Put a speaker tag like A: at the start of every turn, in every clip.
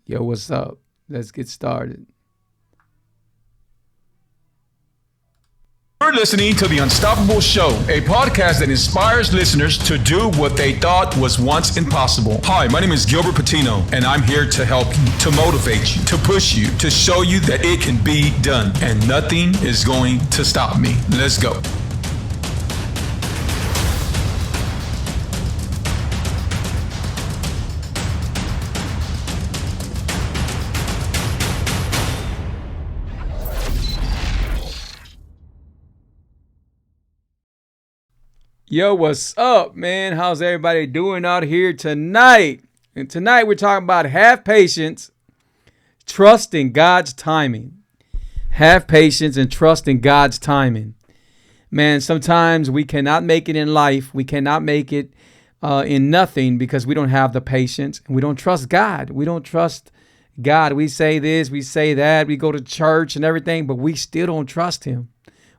A: Yo, what's up? Let's get started.
B: You're listening to The Unstoppable Show, a podcast that inspires listeners to do what they thought was once impossible. Hi, my name is Gilbert Patino, and I'm here to help you, to motivate you, to push you, to show you that it can be done, and nothing is going to stop me. Let's go.
A: Yo, what's up, man? How's everybody doing out here tonight? And tonight we're talking about have patience, trust in God's timing. Have patience and trust in God's timing. Man, sometimes we cannot make it in life. We cannot make it in nothing because we don't have the patience and we don't trust God. We don't trust God. We say this, we say that, we go to church and everything, but we still don't trust Him.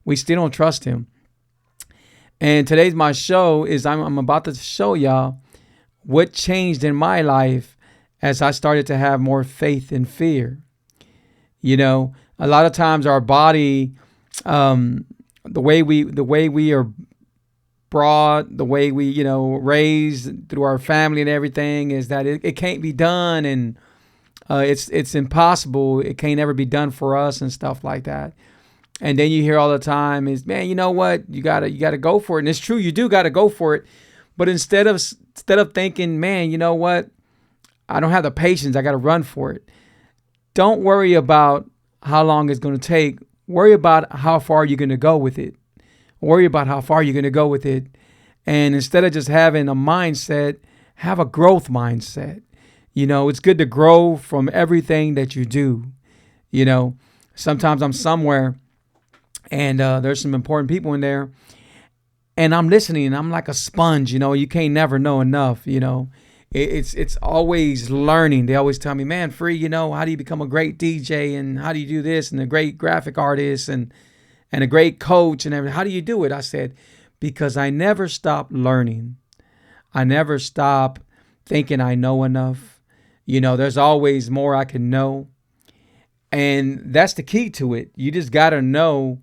A: We still don't trust Him. And today's my show is I'm about to show y'all what changed in my life as I started to have more faith and fear. You know, a lot of times our body, the way we are brought, the way we raised through our family and everything is that it can't be done, and it's impossible. It can't ever be done for us and stuff like that. And then you hear all the time is, man, you know what? You gotta go for it. And it's true, you do gotta go for it. But instead of thinking, man, you know what? I don't have the patience. I gotta run for it. Don't worry about how long it's gonna take. Worry about how far you're gonna go with it. Worry about how far you're gonna go with it. And instead of just having a mindset, have a growth mindset. You know, it's good to grow from everything that you do. You know, sometimes I'm somewhere and there's some important people in there, and I'm listening, and I'm like a sponge. You can't never know enough. It's always learning. They always tell me, man, Free, how do you become a great DJ, and how do you do this, and a great graphic artist, and a great coach, and everything. How do you do it? I said, because I never stop learning. I never stop thinking I know enough. There's always more I can know, and that's the key to it. You just gotta know.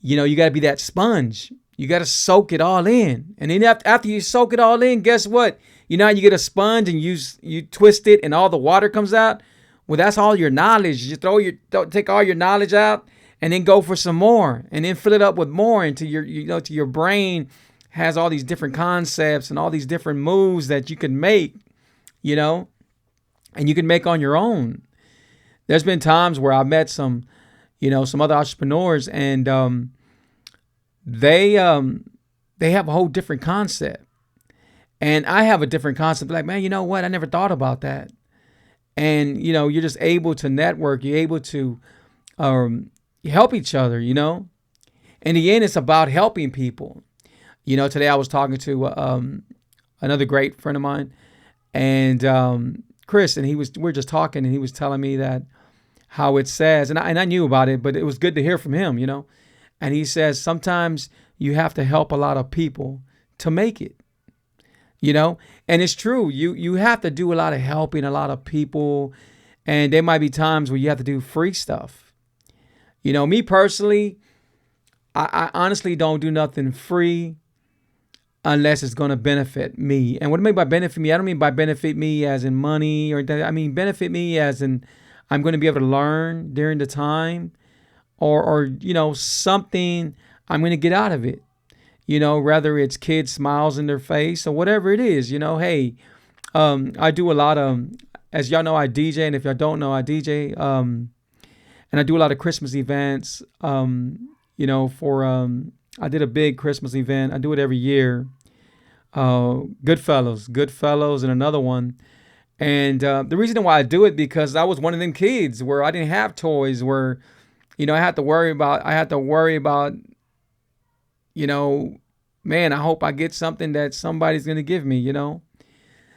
A: You got to be that sponge. You got to soak it all in. And then after you soak it all in, guess what? How you get a sponge and you twist it and all the water comes out? Well, that's all your knowledge. You take all your knowledge out and then go for some more and then fill it up with more until your brain has all these different concepts and all these different moves that you can make, and you can make on your own. There's been times where I've met some other entrepreneurs, and they have a whole different concept, and I have a different concept. Like, man, you know what? I never thought about that. And you're just able to network. You're able to help each other. In the end, it's about helping people. Today I was talking to another great friend of mine, and Chris, and we were just talking, and he was telling me that how it says, and I knew about it, but it was good to hear from him, And he says sometimes you have to help a lot of people to make it, And it's true. You have to do a lot of helping a lot of people, and there might be times where you have to do free stuff. Me personally, I honestly don't do nothing free unless it's going to benefit me. And what I mean by benefit me, I don't mean by benefit me as in money or that. I mean benefit me as in I'm going to be able to learn during the time, or something I'm going to get out of it. Whether it's kids' smiles in their face or whatever it is. Hey, I do a lot of, as y'all know, I DJ, and if y'all don't know, I DJ, and I do a lot of Christmas events. I did a big Christmas event. I do it every year. Goodfellows, and another one. And the reason why I do it because I was one of them kids where I didn't have toys, where, I had to worry about, man, I hope I get something that somebody's going to give me,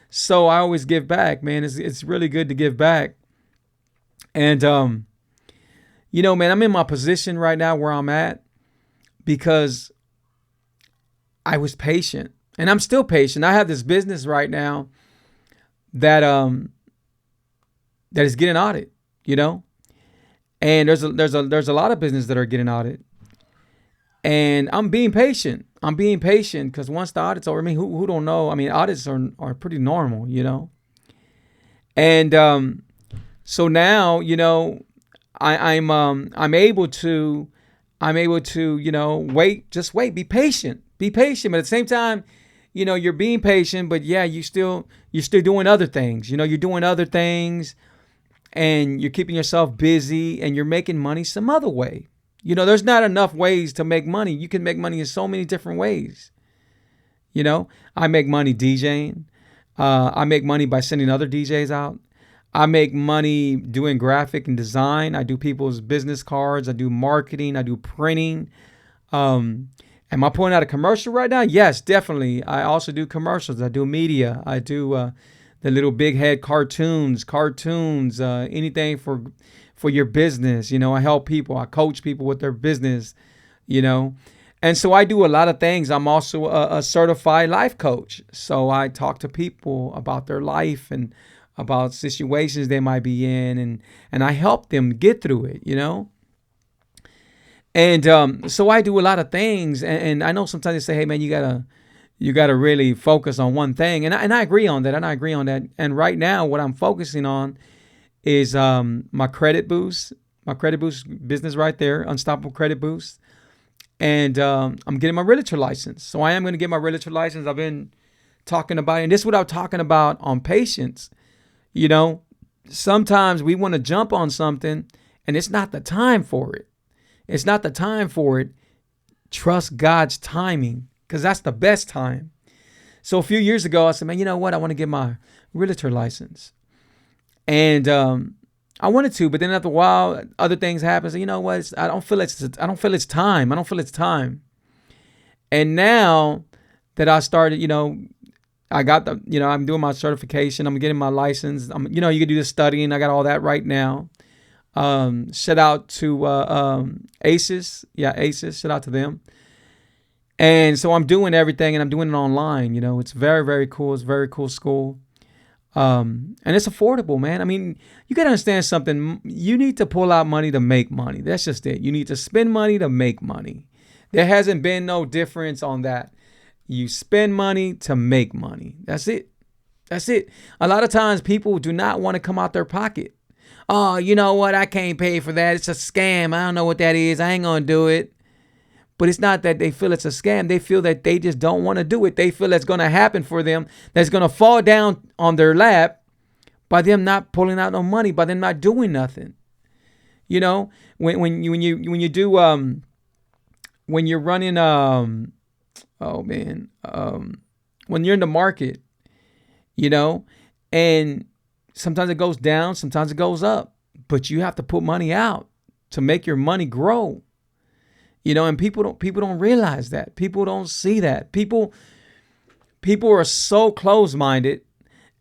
A: So I always give back, man. It's really good to give back. And, man, I'm in my position right now where I'm at because I was patient, and I'm still patient. I have this business right now that that is getting audited, you know, and there's a lot of business that are getting audited, and I'm being patient. I'm being patient because once the audit's over, I mean, who don't know? I mean, audits are pretty normal, you know, and so now, you know, I'm able to you know, wait, be patient, but at the same time, you know, you're being patient, but yeah, you're still doing other things. You know, you're doing other things, and you're keeping yourself busy, and you're making money some other way. You know, there's not enough ways to make money. You can make money in so many different ways. You know, I make money DJing. I make money by sending other DJs out. I make money doing graphic and design. I do people's business cards. I do marketing. I do printing. Am I putting out a commercial right now? Yes, definitely. I also do commercials. I do media. I do the little big head cartoons, anything for your business. You know, I help people. I coach people with their business, you know. And so I do a lot of things. I'm also a certified life coach. So I talk to people about their life and about situations they might be in, and I help them get through it, you know. And so I do a lot of things, and I know sometimes they say, "Hey, man, you gotta really focus on one thing," and I agree on that, And right now, what I'm focusing on is my credit boost business right there, Unstoppable Credit Boost, and I'm getting my realtor license. So I am going to get my realtor license. I've been talking about it, and this is what I'm talking about on patience. You know, sometimes we want to jump on something, and it's not the time for it. It's not the time for it. Trust God's timing, because that's the best time. So a few years ago, I said, man, you know what? I want to get my realtor license. And I wanted to, but then after a while, other things happened. So you know what? I don't feel it's time. And now that I started, you know, I got I'm doing my certification. I'm getting my license. You can do the studying. I got all that right now. Shout out to ACES. Yeah, ACES. Shout out to them. And so I'm doing everything, and I'm doing it online. You know, it's very, very cool. It's a very cool school. And it's affordable, man. I mean, you got to understand something. You need to pull out money to make money. That's just it. You need to spend money to make money. There hasn't been no difference on that. You spend money to make money. That's it. That's it. A lot of times people do not want to come out their pocket. Oh, you know what? I can't pay for that. It's a scam. I don't know what that is. I ain't going to do it. But it's not that they feel it's a scam. They feel that they just don't want to do it. They feel that's going to happen for them. That's going to fall down on their lap by them not pulling out no money, by them not doing nothing. You know, when you're running when you're in the market, you know, and sometimes it goes down, sometimes it goes up, but you have to put money out to make your money grow. You know, and people don't realize that. People don't see that. People are so close-minded,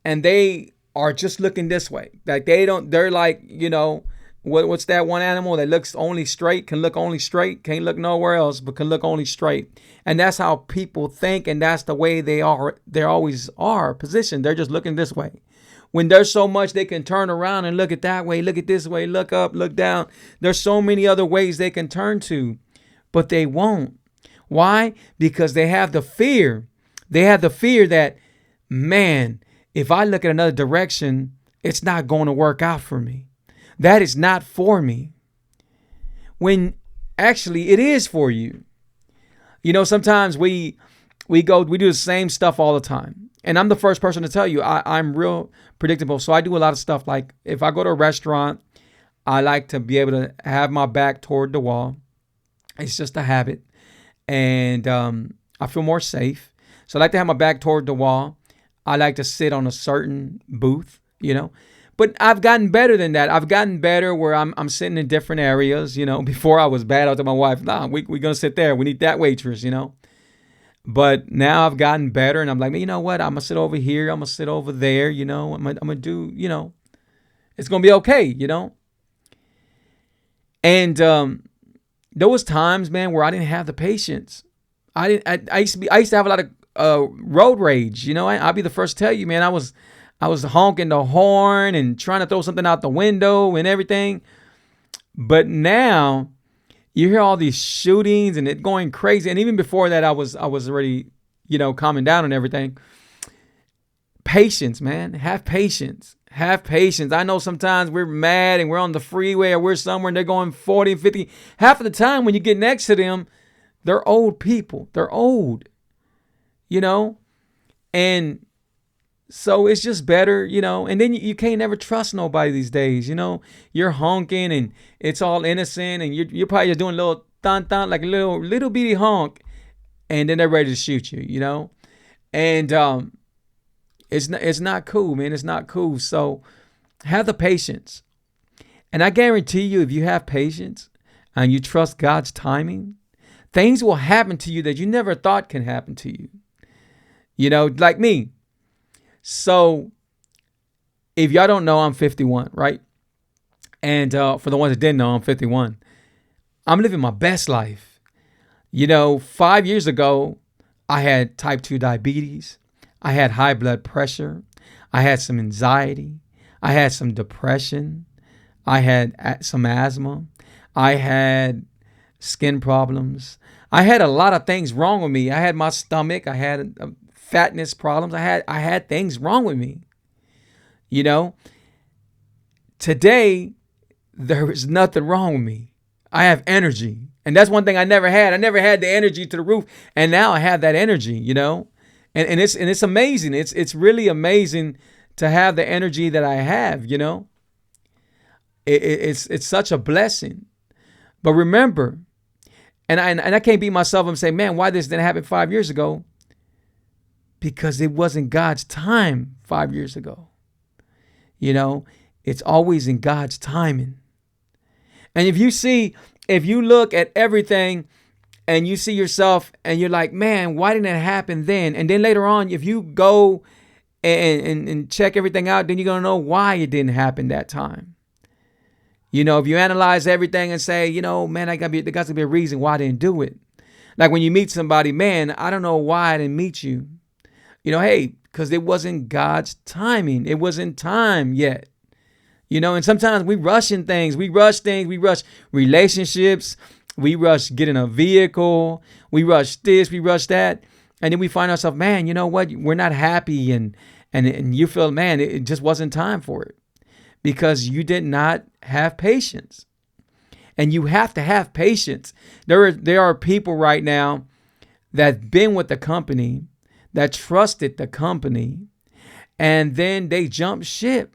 A: and they are just looking this way. Like they're like, you know, what's that one animal that looks only straight, can look only straight, can't look nowhere else, but can look only straight. And that's how people think, and that's the way they always are positioned. They're just looking this way. When there's so much they can turn around and look at that way, look at this way, look up, look down. There's so many other ways they can turn to, but they won't. Why? Because they have the fear. They have the fear that, man, if I look at another direction, it's not going to work out for me. That is not for me. When actually it is for you. You know, sometimes we do the same stuff all the time. And I'm the first person to tell you, I'm real predictable. So I do a lot of stuff. Like if I go to a restaurant, I like to be able to have my back toward the wall. It's just a habit. And I feel more safe. So I like to have my back toward the wall. I like to sit on a certain booth, you know. But I've gotten better than that. I've gotten better where I'm sitting in different areas, you know. Before I was bad, I told my wife, nah, we're going to sit there. We need that waitress, you know. But now I've gotten better, and I'm like, man, you know what? I'm going to sit over here. I'm going to sit over there, you know. I'm going to do, you know, it's going to be okay, you know. And there was times, man, where I didn't have the patience. I used to have a lot of road rage, you know. I'll be the first to tell you, man, I was I was honking the horn and trying to throw something out the window and everything. But now you hear all these shootings and it going crazy. And even before that, I was already, calming down and everything. Patience, man. Have patience. Have patience. I know sometimes we're mad and we're on the freeway or we're somewhere and they're going 40 and 50. Half of the time when you get next to them, they're old people. They're old, and so it's just better, and then you can't never trust nobody these days. You're honking and it's all innocent and you're probably just doing a little thun, like a little bitty honk, and then they're ready to shoot you, and it's not cool, man. It's not cool. So have the patience. And I guarantee you, if you have patience and you trust God's timing, things will happen to you that you never thought can happen to you. Like me. So if y'all don't know, I'm 51, right? And for the ones that didn't know, I'm 51. I'm living my best life. 5 years ago, I had type 2 diabetes. I had high blood pressure. I had some anxiety. I had some depression. I had some asthma. I had skin problems. I had a lot of things wrong with me. I had my stomach. I had fatness problems. I had things wrong with me. Today, there is nothing wrong with me. I have energy. And that's one thing I never had. I never had the energy to the roof. And now I have that energy, And it's amazing. It's really amazing to have the energy that I have, It's such a blessing. But remember, and I can't beat myself and say, man, why this didn't happen 5 years ago? Because it wasn't God's time 5 years ago. It's always in God's timing. And if you look at everything and you see yourself and you're like, man, why didn't that happen then? And then later on, if you go and check everything out, then you're going to know why it didn't happen that time. If you analyze everything and say, man, there got to be a reason why I didn't do it. Like when you meet somebody, man, I don't know why I didn't meet you. Hey, because it wasn't God's timing. It wasn't time yet. And sometimes we rush in things. We rush things. We rush relationships. We rush getting a vehicle. We rush this. We rush that. And then we find ourselves, man, you know what? We're not happy. And you feel, man, it just wasn't time for it. Because you did not have patience. And you have to have patience. There are people right now that been with the company, that trusted the company, and then they jump ship.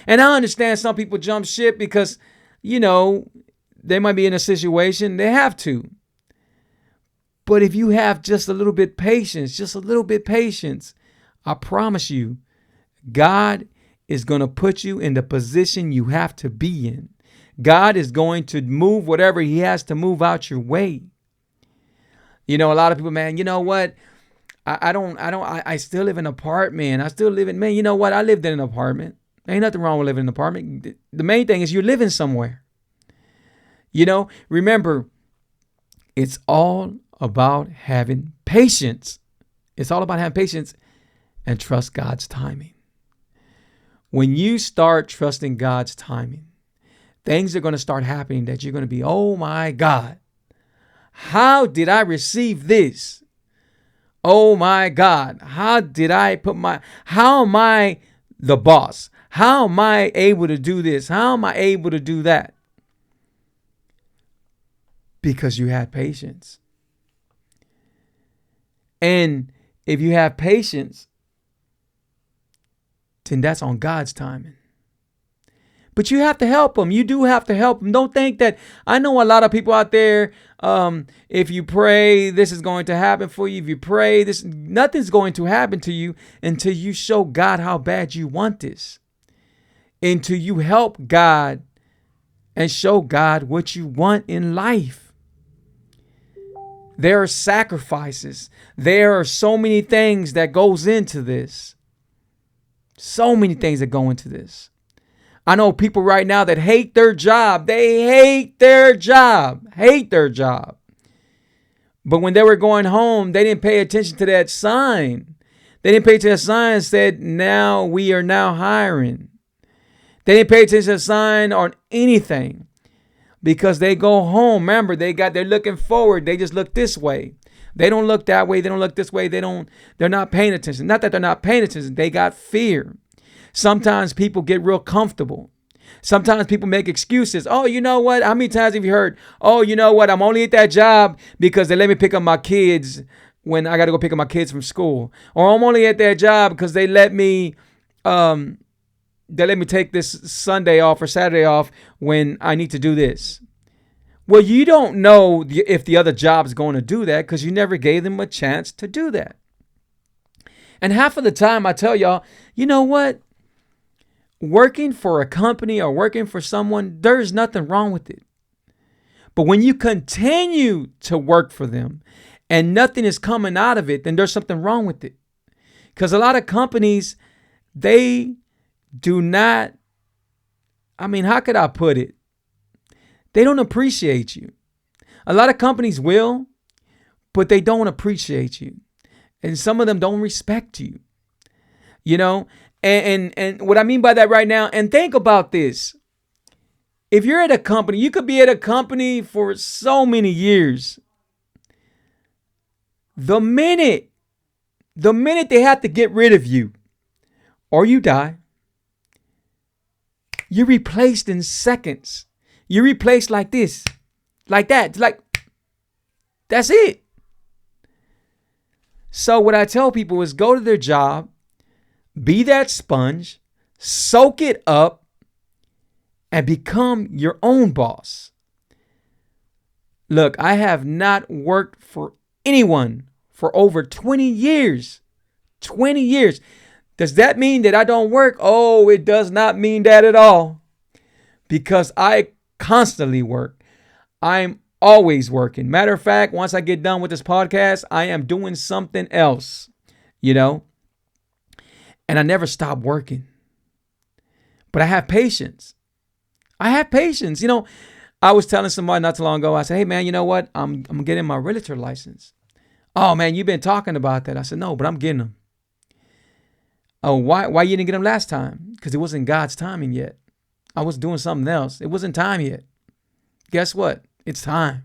A: And I understand some people jump ship because, they might be in a situation, they have to. But if you have just a little bit patience, I promise you, God is going to put you in the position you have to be in. God is going to move whatever he has to move out your way. A lot of people, man, you know what? I still live in an apartment. I lived in an apartment. Ain't nothing wrong with living in an apartment. The main thing is you're living somewhere. Remember, it's all about having patience. It's all about having patience and trust God's timing. When you start trusting God's timing, things are going to start happening that you're going to be, oh my God, how did I receive this? Oh my God, how am I the boss? How am I able to do this? How am I able to do that? Because you had patience. And if you have patience, then that's on God's timing. But you have to help them. You do have to help them. Don't think that, I know a lot of people out there, if you pray, this is going to happen for you. If you pray, nothing's going to happen to you until you show God how bad you want this. Until you help God and show God what you want in life. There are sacrifices. There are so many things that goes into this. So many things that go into this. I know people right now that hate their job. They hate their job. But when they were going home, they didn't pay attention to that sign. They didn't pay attention to the sign and said, now we are now hiring. They didn't pay attention to the sign on anything because they go home. Remember, they're looking forward. They just look this way. They don't look that way. They don't look this way. They're not paying attention. Not that they're not paying attention. They got fear. Sometimes people get real comfortable. Sometimes people make excuses. Oh, you know what? How many times have you heard, oh, you know what? I'm only at that job because they let me pick up my kids when I got to go pick up my kids from school. Or I'm only at that job because they let me take this Sunday off or Saturday off when I need to do this. Well, you don't know if the other job is going to do that because you never gave them a chance to do that. And half of the time I tell y'all, you know what? Working for a company or working for someone, there's nothing wrong with it. But when you continue to work for them and nothing is coming out of it, then there's something wrong with it. Because a lot of companies, they do not, how could I put it? They don't appreciate you. A lot of companies will, but they don't appreciate you. And some of them don't respect you. And what I mean by that right now, and think about this. If you're at a company, you could be at a company for so many years. The minute they have to get rid of you or you die, you're replaced in seconds. You're replaced like this, like that. That's it. So what I tell people is go to their job, be that sponge, soak it up, and become your own boss. Look, I have not worked for anyone for over 20 years. 20 years. Does that mean that I don't work? Oh, it does not mean that at all. Because I constantly work. I'm always working. Matter of fact, once I get done with this podcast, I am doing something else, and I never stop working. But I have patience. I was telling somebody not too long ago, I said, hey man, you know what? I'm getting my realtor license. Oh man, you've been talking about that. I said, no, but I'm getting them. Oh, why you didn't get them last time? Because it wasn't God's timing yet. I was doing something else. It wasn't time yet. Guess what? It's time.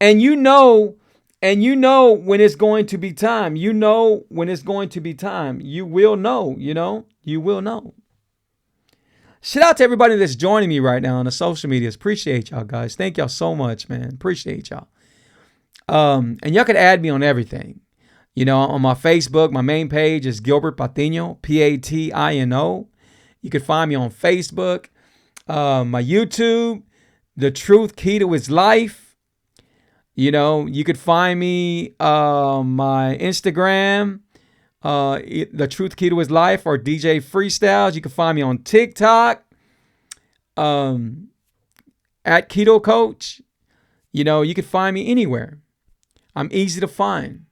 A: And you know when it's going to be time. You know when it's going to be time. You will know, you will know. Shout out to everybody that's joining me right now on the social medias. Appreciate y'all guys. Thank y'all so much, man. Appreciate y'all. And y'all can add me on everything. On my Facebook, my main page is Gilbert Patino, Patino. You can find me on Facebook, my YouTube, The Truth Key to His Life. You could find me my Instagram, The Truth Key to His Life, or DJ Freestyles. You can find me on TikTok, at Keto Coach. You can find me anywhere. I'm easy to find.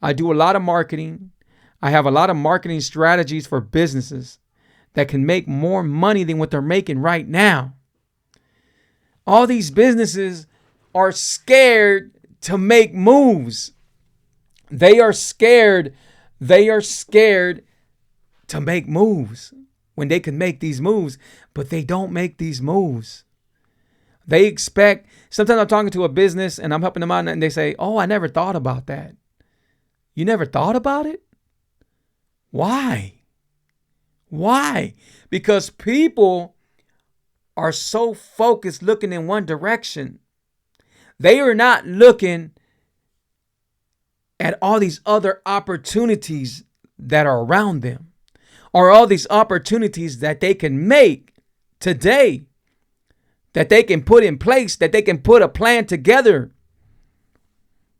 A: I do a lot of marketing. I have a lot of marketing strategies for businesses that can make more money than what they're making right now. All these businesses are scared to make moves. They are scared to make moves when they can make these moves, but they don't make these moves. They expect, sometimes I'm talking to a business and I'm helping them out and they say, oh, I never thought about that. You never thought about it? Why? Why? Because people are so focused looking in one direction. They are not looking at all these other opportunities that are around them, or all these opportunities that they can make today, that they can put in place, that they can put a plan together.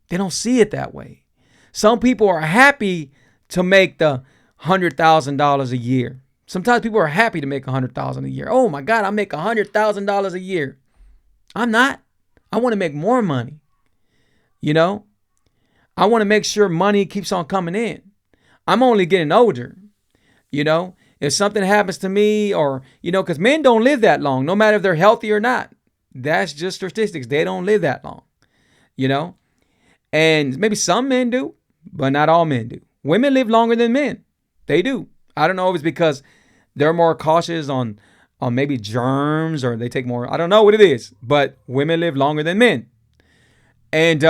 A: They don't see it that way. Some people are happy to make the $100,000 a year. Sometimes people are happy to make $100,000 a year. Oh my God, I make $100,000 a year. I'm not. I want to make more money. I want to make sure money keeps on coming in. I'm only getting older. If something happens to me or, because men don't live that long, no matter if they're healthy or not. That's just statistics. They don't live that long, and maybe some men do, but not all men do. Women live longer than men. They do. I don't know if it's because they're more cautious on maybe germs, or they take more. I don't know what it is, but women live longer than men. And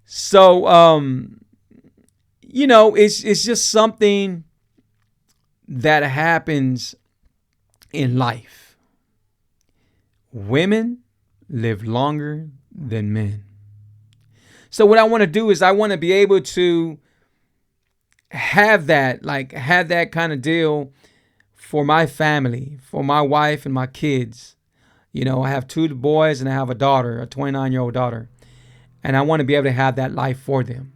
A: it's just something that happens in life. Women live longer than men. So what I want to do is I want to be able to have that kind of deal for my family, for my wife and my kids. I have 2 boys and I have a daughter, a 29-year-old daughter. And I want to be able to have that life for them,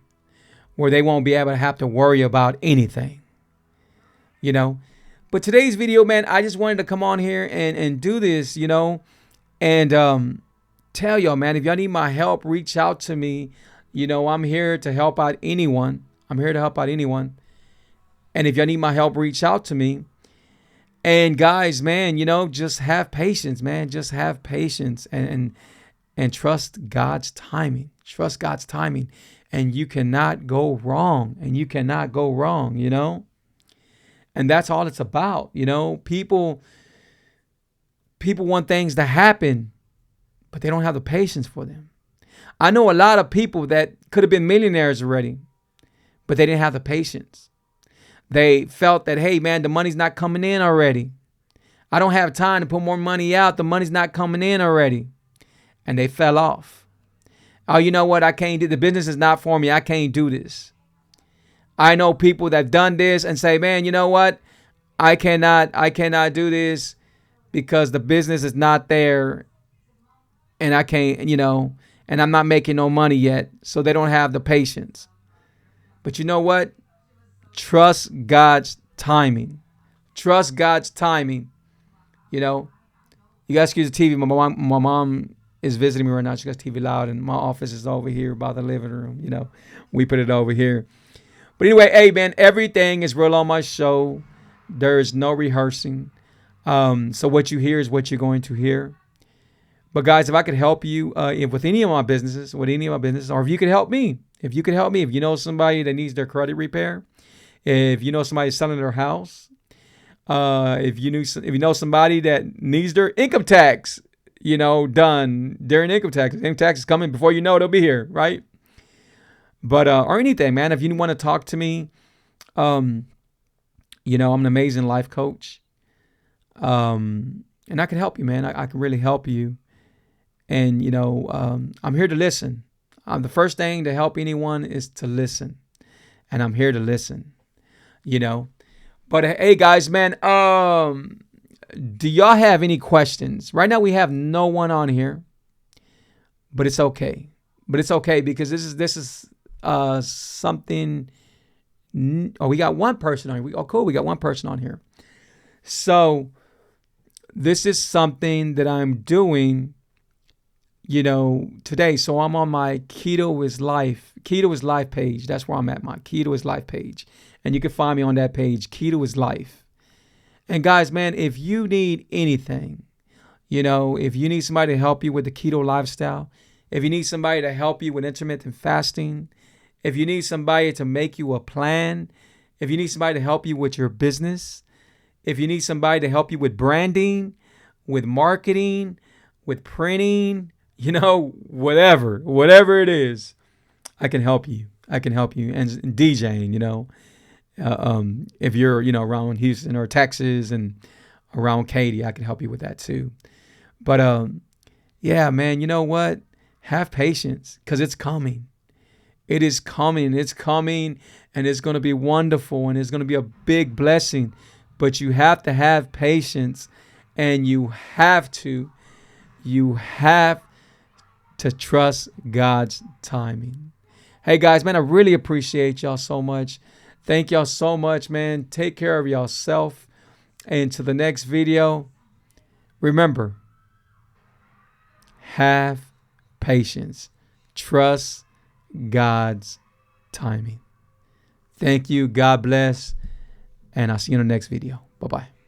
A: where they won't be able to have to worry about anything. But today's video, man, I just wanted to come on here and do this, and tell y'all, man, if y'all need my help, reach out to me. I'm here to help out anyone. And if y'all need my help, reach out to me. And guys, man, just have patience, man. Just have patience and trust God's timing. Trust God's timing. And you cannot go wrong. And that's all it's about. People want things to happen, but they don't have the patience for them. I know a lot of people that could have been millionaires already, but they didn't have the patience. They felt that, hey, man, the money's not coming in already. I don't have time to put more money out. The money's not coming in already. And they fell off. Oh, you know what? I can't do the business is not for me. I can't do this. I know people that have done this and say, man, you know what? I cannot do this because the business is not there. And I can't, and I'm not making no money yet. So they don't have the patience. But you know what? Trust God's timing. Trust God's timing. You guys excuse the TV. My mom is visiting me right now. She got TV loud, and my office is over here by the living room. We put it over here. But anyway, hey, man, everything is real on my show. There is no rehearsing. So what you hear is what you're going to hear. But guys, if I could help you with any of my businesses, or if you could help me, if you know somebody that needs their credit repair, if you know somebody selling their house, if you know somebody that needs their income tax, done during income tax. Income tax is coming before you know it'll be here, right? But or anything, man. If you want to talk to me, I'm an amazing life coach, and I can help you, man. I can really help you. And, I'm here to listen. The first thing to help anyone is to listen. And I'm here to listen, But, hey, guys, man, do y'all have any questions? Right now we have no one on here. But it's okay. Because this is something. Oh, we got one person on here. Cool. We got one person on here. So this is something that I'm doing today. So I'm on my Keto is Life page. That's where I'm at, my Keto is Life page. And you can find me on that page, Keto is Life. And guys, man, if you need anything, if you need somebody to help you with the keto lifestyle, if you need somebody to help you with intermittent fasting, if you need somebody to make you a plan, if you need somebody to help you with your business, if you need somebody to help you with branding, with marketing, with printing, whatever it is, I can help you. And DJing, if you're, around Houston or Texas and around Katy, I can help you with that too. But, yeah, man, you know what? Have patience, because it's coming. It is coming. It's coming, and it's going to be wonderful, and it's going to be a big blessing. But you have to have patience, and you have to trust God's timing. Hey, guys, man, I really appreciate y'all so much. Thank y'all so much, man. Take care of yourself. And to the next video, remember, have patience. Trust God's timing. Thank you. God bless. And I'll see you in the next video. Bye-bye.